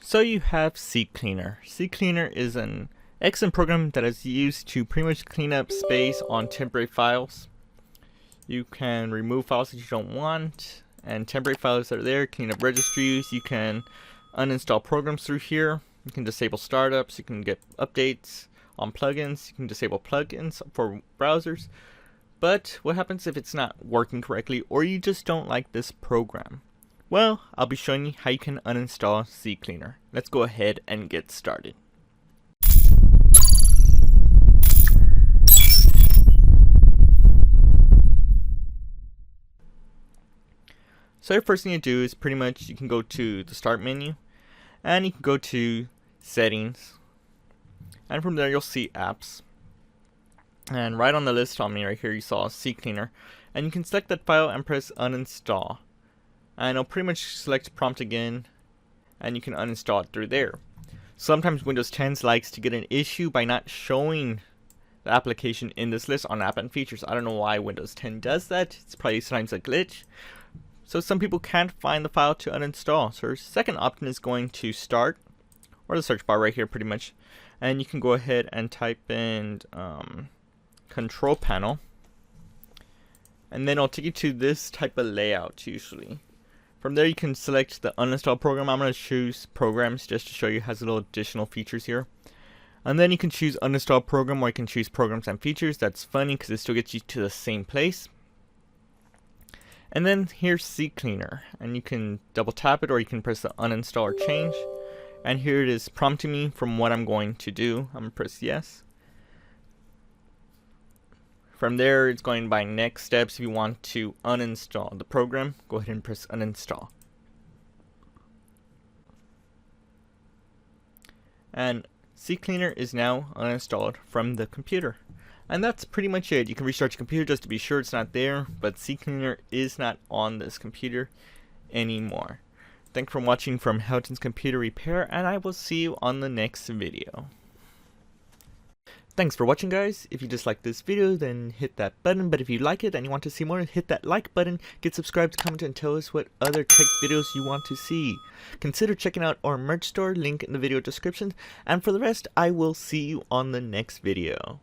So you have CCleaner. CCleaner is an excellent program that is used to pretty much clean up space on temporary files. You can remove files that you don't want, and temporary files that are there, clean up registries. You can uninstall programs through here. You can disable startups. You can get updates on plugins. You can disable plugins for browsers. But what happens if it's not working correctly or you just don't like this program? Well, I'll be showing you how you can uninstall CCleaner. Let's go ahead and get started. So the first thing you do is pretty much you can go to the start menu and you can go to settings, and from there you'll see apps, and right on the list on me right here you saw CCleaner, and you can select that file and press uninstall, and it'll pretty much select prompt again and you can uninstall it through there. Sometimes Windows 10 likes to get an issue by not showing the application in this list on app and features. I don't know why Windows 10 does that. It's probably sometimes a glitch. So some people can't find the file to uninstall. So our second option is going to start, or the search bar right here pretty much, and you can go ahead and type in control panel, and then it'll take you to this type of layout usually. From there you can select the uninstall program. I'm going to choose programs just to show you it has a little additional features here. And then you can choose uninstall program, or you can choose programs and features. That's funny because it still gets you to the same place. And then here's CCleaner, and you can double tap it or you can press the uninstall or change. And here it is prompting me from what I'm going to do. I'm going to press yes. From there it's going by next steps. If you want to uninstall the program, go ahead and press uninstall. And CCleaner is now uninstalled from the computer. And that's pretty much it. You can restart your computer just to be sure it's not there, but CCleaner is not on this computer anymore. Thanks for watching from Helton's Computer Repair, and I will see you on the next video. Thanks for watching, guys. If you disliked this video, then hit that button, but if you like it and you want to see more, hit that like button, get subscribed, comment, and tell us what other tech videos you want to see. Consider checking out our merch store, link in the video description, and for the rest, I will see you on the next video.